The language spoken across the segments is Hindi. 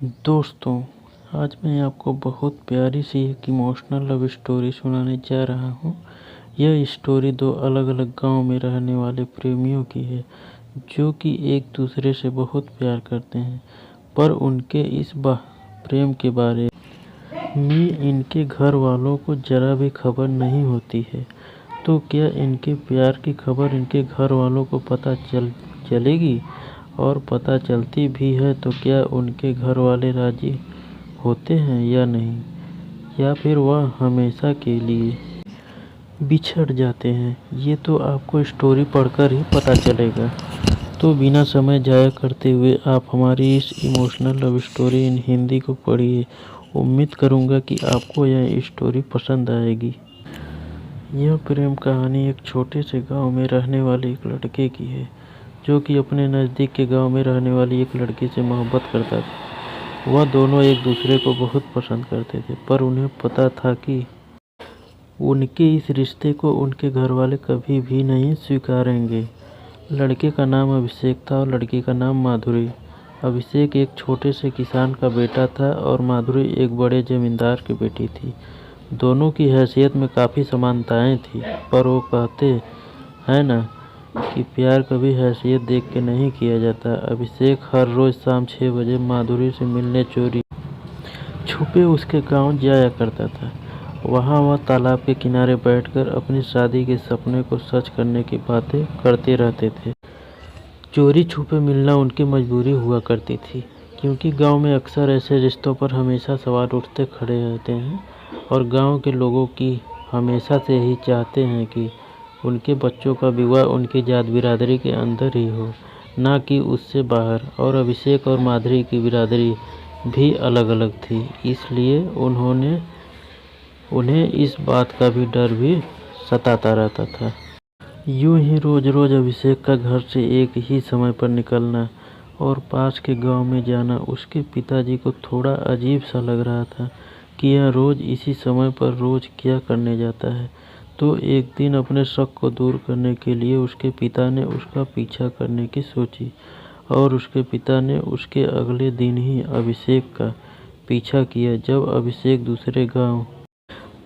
दोस्तों, आज मैं आपको बहुत प्यारी सी एक इमोशनल लव स्टोरी सुनाने जा रहा हूँ। यह स्टोरी दो अलग-अलग गांव में रहने वाले प्रेमियों की है, जो कि एक दूसरे से बहुत प्यार करते हैं, पर उनके इस प्रेम के बारे में इनके घर वालों को जरा भी खबर नहीं होती है। तो क्या इनके प्यार की खबर इनके घर वालों को पता चलेगी? और पता चलती भी है तो क्या उनके घर वाले राजी होते हैं या नहीं, या फिर वह हमेशा के लिए बिछड़ जाते हैं? ये तो आपको स्टोरी पढ़कर ही पता चलेगा। तो बिना समय जाया करते हुए आप हमारी इस emotional love story in Hindi को पढ़िए। उम्मीद करूँगा कि आपको यह स्टोरी पसंद आएगी। यह प्रेम कहानी एक छोटे से गांव में रहने वाले एक लड़के की है, जो कि अपने नज़दीक के गांव में रहने वाली एक लड़की से मोहब्बत करता था। वह दोनों एक दूसरे को बहुत पसंद करते थे, पर उन्हें पता था कि उनके इस रिश्ते को उनके घर वाले कभी भी नहीं स्वीकारेंगे। लड़के का नाम अभिषेक था और लड़की का नाम माधुरी। अभिषेक एक छोटे से किसान का बेटा था और माधुरी एक बड़े जमींदार की बेटी थी। दोनों की हैसियत में काफ़ी समानताएं थी, पर वो कहते हैं ना कि प्यार कभी हैसियत देख के नहीं किया जाता। अभिषेक हर रोज़ शाम 6 बजे माधुरी से मिलने चोरी छुपे उसके गांव जाया करता था। वहां वह तालाब के किनारे बैठकर अपनी शादी के सपने को सच करने की बातें करते रहते थे। चोरी छुपे मिलना उनकी मजबूरी हुआ करती थी, क्योंकि गांव में अक्सर ऐसे रिश्तों पर हमेशा सवाल उठते खड़े रहते हैं और गांव के लोगों की हमेशा से ही चाहते हैं कि उनके बच्चों का विवाह उनकी जात बिरादरी के अंदर ही हो, ना कि उससे बाहर। और अभिषेक और माधुरी की बिरादरी भी अलग-अलग थी, इसलिए उन्हें इस बात का भी डर भी सताता रहता था। यूं ही रोज-रोज अभिषेक का घर से एक ही समय पर निकलना और पास के गांव में जाना उसके पिताजी को थोड़ा अजीब सा लग रहा था कि यह रोज इसी समय पर रोज क्या करने जाता है। तो एक दिन अपने शक को दूर करने के लिए उसके पिता ने उसका पीछा करने की सोची और उसके पिता ने उसके अगले दिन ही अभिषेक का पीछा किया। जब अभिषेक दूसरे गांव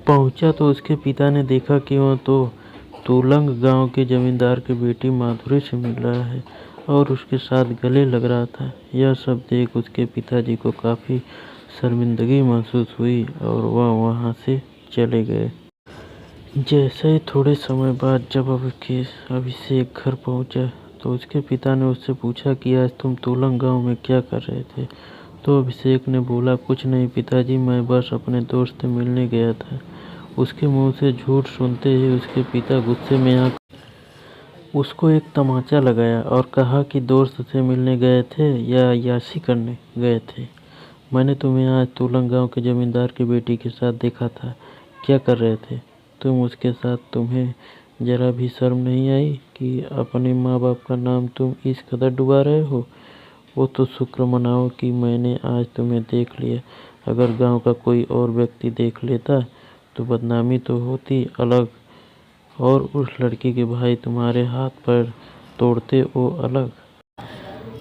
पहुंचा तो उसके पिता ने देखा कि वह तो तुलंग गांव के जमींदार की बेटी माधुरी से मिल रहा है और उसके साथ गले लग रहा था। यह सब देख उसके पिताजी को काफ़ी शर्मिंदगी महसूस हुई और वह वहां से चले गए। जैसे ही थोड़े समय बाद जब अभिषेक घर पहुंचा तो उसके पिता ने उससे पूछा कि आज तुम तुलंग गांव में क्या कर रहे थे? तो अभिषेक ने बोला, कुछ नहीं पिताजी, मैं बस अपने दोस्त से मिलने गया था। उसके मुंह से झूठ सुनते ही उसके पिता गुस्से में आकर उसको एक तमाचा लगाया और कहा कि दोस्त से मिलने गए थे या याशी करने गए थे? मैंने तुम्हें आज तुलंग गांव के जमींदार की बेटी के साथ देखा था। क्या कर रहे थे तुम उसके साथ? तुम्हें जरा भी शर्म नहीं आई कि अपने माँ बाप का नाम तुम इस कदर डुबा रहे हो? वो तो शुक्र मनाओ कि मैंने आज तुम्हें देख लिया। अगर गांव का कोई और व्यक्ति देख लेता तो बदनामी तो होती अलग, और उस लड़की के भाई तुम्हारे हाथ पैर तोड़ते वो अलग।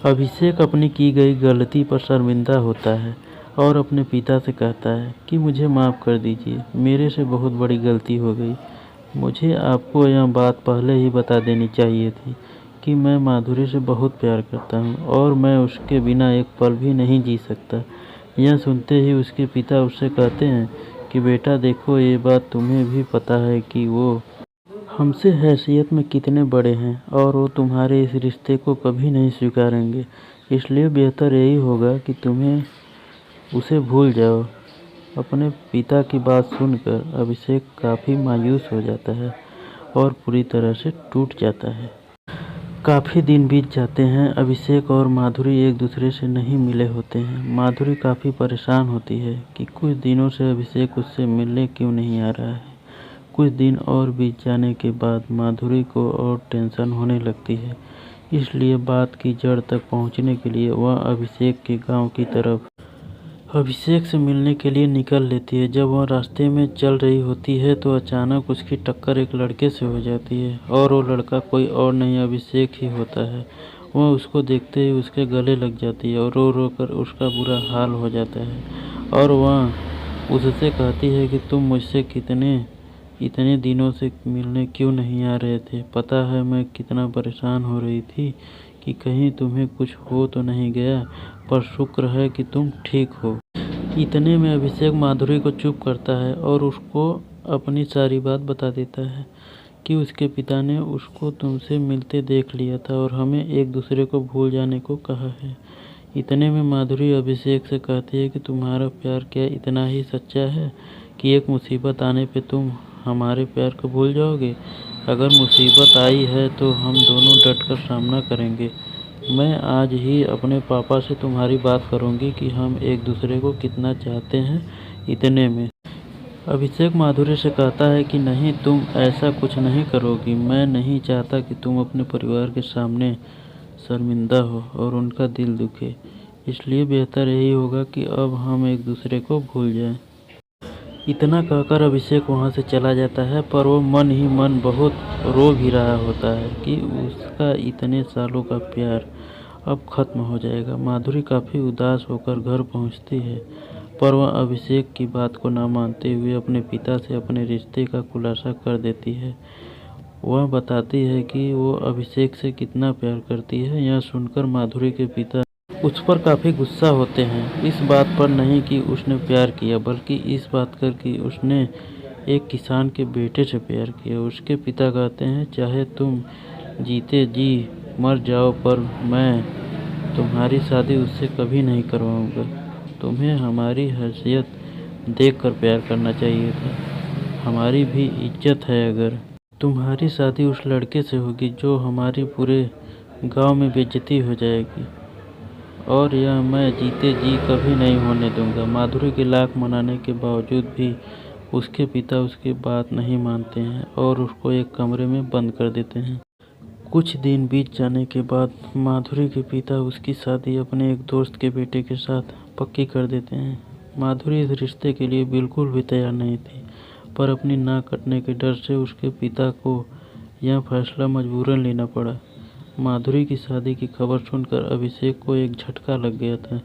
अभिषेक अपनी की गई गलती पर शर्मिंदा होता है और अपने पिता से कहता है कि मुझे माफ़ कर दीजिए, मेरे से बहुत बड़ी गलती हो गई। मुझे आपको यह बात पहले ही बता देनी चाहिए थी कि मैं माधुरी से बहुत प्यार करता हूँ और मैं उसके बिना एक पल भी नहीं जी सकता। यह सुनते ही उसके पिता उससे कहते हैं कि बेटा देखो, ये बात तुम्हें भी पता है कि वो हमसे हैसियत में कितने बड़े हैं और वो तुम्हारे इस रिश्ते को कभी नहीं स्वीकारेंगे। इसलिए बेहतर यही होगा कि तुम्हें उसे भूल जाओ। अपने पिता की बात सुनकर अभिषेक काफ़ी मायूस हो जाता है और पूरी तरह से टूट जाता है। काफ़ी दिन बीत जाते हैं। अभिषेक और माधुरी एक दूसरे से नहीं मिले होते हैं। माधुरी काफ़ी परेशान होती है कि कुछ दिनों से अभिषेक उससे मिलने क्यों नहीं आ रहा है। कुछ दिन और बीत जाने के बाद माधुरी को और टेंशन होने लगती है, इसलिए बात की जड़ तक पहुंचने के लिए वह अभिषेक के गांव की तरफ अभिषेक से मिलने के लिए निकल लेती है। जब वह रास्ते में चल रही होती है तो अचानक उसकी टक्कर एक लड़के से हो जाती है और वो लड़का कोई और नहीं अभिषेक ही होता है। वह उसको देखते ही उसके गले लग जाती है और रो रो कर उसका बुरा हाल हो जाता है और वह उससे कहती है कि तुम मुझसे इतने दिनों से मिलने क्यों नहीं आ रहे थे। पता है मैं कितना परेशान हो रही थी कि कहीं तुम्हें कुछ हो तो नहीं गया, पर शुक्र है कि तुम ठीक हो। इतने में अभिषेक माधुरी को चुप करता है और उसको अपनी सारी बात बता देता है कि उसके पिता ने उसको तुमसे मिलते देख लिया था और हमें एक दूसरे को भूल जाने को कहा है। इतने में माधुरी अभिषेक से कहती है कि तुम्हारा प्यार क्या इतना ही सच्चा है कि एक मुसीबत आने पे तुम हमारे प्यार को भूल जाओगे। अगर मुसीबत आई है तो हम दोनों डटकर सामना करेंगे। मैं आज ही अपने पापा से तुम्हारी बात करूंगी कि हम एक दूसरे को कितना चाहते हैं। इतने में अभिषेक माधुरी से कहता है कि नहीं, तुम ऐसा कुछ नहीं करोगी। मैं नहीं चाहता कि तुम अपने परिवार के सामने शर्मिंदा हो और उनका दिल दुखे, इसलिए बेहतर यही होगा कि अब हम एक दूसरे को भूल जाएं। इतना कहकर अभिषेक वहां से चला जाता है, पर वो मन ही मन बहुत रो भी रहा होता है कि उसका इतने सालों का प्यार अब खत्म हो जाएगा। माधुरी काफ़ी उदास होकर घर पहुंचती है, पर वह अभिषेक की बात को ना मानते हुए अपने पिता से अपने रिश्ते का खुलासा कर देती है। वह बताती है कि वो अभिषेक से कितना प्यार करती है। यह सुनकर माधुरी के पिता उस पर काफ़ी गुस्सा होते हैं, इस बात पर नहीं कि उसने प्यार किया, बल्कि इस बात कर कि उसने एक किसान के बेटे से प्यार किया। उसके पिता कहते हैं, चाहे तुम जीते जी मर जाओ, पर मैं तुम्हारी शादी उससे कभी नहीं करवाऊंगा। तुम्हें हमारी हैसियत देखकर प्यार करना चाहिए था। हमारी भी इज्जत है। अगर तुम्हारी शादी उस लड़के से होगी जो हमारी पूरे गांव में बेइज्जती हो जाएगी, और यह मैं जीते जी कभी नहीं होने दूंगा। माधुरी के लाख मनाने के बावजूद भी उसके पिता उसकी बात नहीं मानते हैं और उसको एक कमरे में बंद कर देते हैं। कुछ दिन बीत जाने के बाद माधुरी के पिता उसकी शादी अपने एक दोस्त के बेटे के साथ पक्की कर देते हैं। माधुरी इस रिश्ते के लिए बिल्कुल भी तैयार नहीं थी, पर अपनी नाक कटने के डर से उसके पिता को यह फैसला मजबूरन लेना पड़ा। माधुरी की शादी की खबर सुनकर अभिषेक को एक झटका लग गया था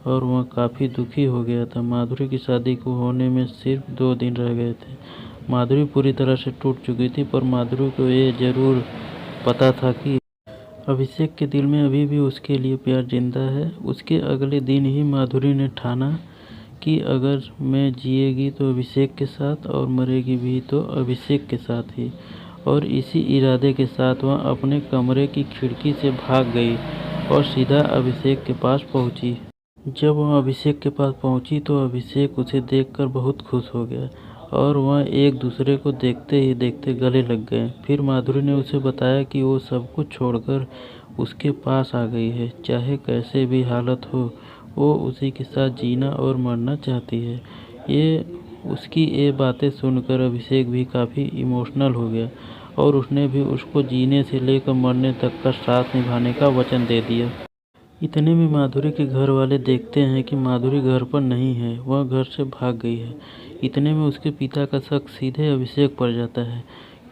और वह काफ़ी दुखी हो गया था। माधुरी की शादी को होने में सिर्फ 2 दिन रह गए थे। माधुरी पूरी तरह से टूट चुकी थी, पर माधुरी को ये जरूर पता था कि अभिषेक के दिल में अभी भी उसके लिए प्यार जिंदा है। उसके अगले दिन ही माधुरी ने ठाना कि अगर मैं जिएगी तो अभिषेक के साथ और मरेगी भी तो अभिषेक के साथ ही। और इसी इरादे के साथ वह अपने कमरे की खिड़की से भाग गई और सीधा अभिषेक के पास पहुंची। जब वह अभिषेक के पास पहुंची तो अभिषेक उसे देखकर बहुत खुश हो गया और वह एक दूसरे को देखते ही देखते गले लग गए। फिर माधुरी ने उसे बताया कि वो सब कुछ छोड़कर उसके पास आ गई है। चाहे कैसे भी हालत हो, वो उसी के साथ जीना और मरना चाहती है। उसकी ये बातें सुनकर अभिषेक भी काफ़ी इमोशनल हो गया और उसने भी उसको जीने से लेकर मरने तक का साथ निभाने का वचन दे दिया। इतने में माधुरी के घर वाले देखते हैं कि माधुरी घर पर नहीं है, वह घर से भाग गई है। इतने में उसके पिता का शक सीधे अभिषेक पर जाता है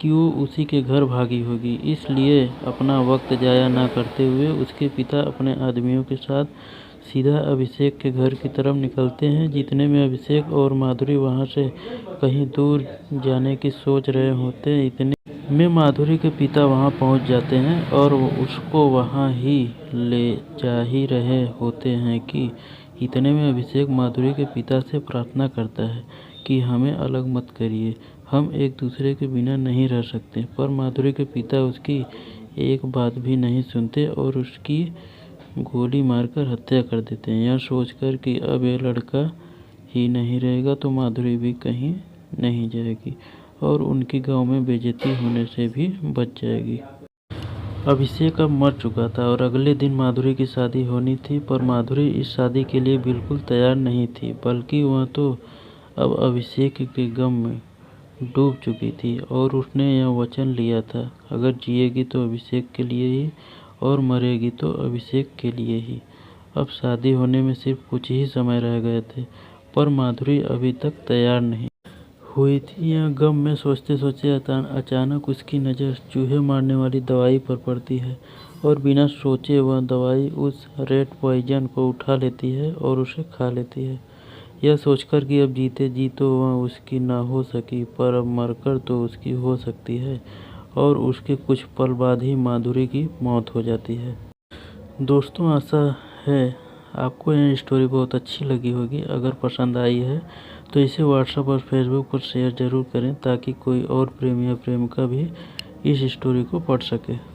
कि वो उसी के घर भागी होगी। इसलिए अपना वक्त जाया ना करते हुए उसके पिता अपने आदमियों के साथ सीधा अभिषेक के घर की तरफ निकलते हैं। जितने में अभिषेक और माधुरी वहां से कहीं दूर जाने की सोच रहे होते, इतने में माधुरी के पिता वहां पहुंच जाते हैं और वो उसको वहां ही ले जा ही रहे होते हैं कि इतने में अभिषेक माधुरी के पिता से प्रार्थना करता है कि हमें अलग मत करिए, हम एक दूसरे के बिना नहीं रह सकते। पर माधुरी के पिता उसकी एक बात भी नहीं सुनते और उसकी गोली मारकर हत्या कर देते हैं, यह सोचकर कि अब ये लड़का ही नहीं रहेगा तो माधुरी भी कहीं नहीं जाएगी और उनकी गांव में बेइज्जती होने से भी बच जाएगी। अभिषेक अब मर चुका था और अगले दिन माधुरी की शादी होनी थी, पर माधुरी इस शादी के लिए बिल्कुल तैयार नहीं थी, बल्कि वह तो अब अभिषेक के गम में डूब चुकी थी और उसने यह वचन लिया था, अगर जिएगी तो अभिषेक के लिए ही और मरेगी तो अभिषेक के लिए ही। अब शादी होने में सिर्फ कुछ ही समय रह गए थे, पर माधुरी अभी तक तैयार नहीं हुई थी। यह गम में सोचते सोचते अचानक उसकी नज़र चूहे मारने वाली दवाई पर पड़ती है और बिना सोचे वह दवाई उस रेड पॉइजन को उठा लेती है और उसे खा लेती है, यह सोचकर कि अब जीते जी तो वह उसकी ना हो सकी, पर अब मरकर तो उसकी हो सकती है। और उसके कुछ पल बाद ही माधुरी की मौत हो जाती है। दोस्तों, आशा है आपको यह स्टोरी बहुत अच्छी लगी होगी। अगर पसंद आई है तो इसे व्हाट्सएप और फेसबुक पर शेयर ज़रूर करें, ताकि कोई और प्रेमी या प्रेमिका भी इस स्टोरी को पढ़ सके।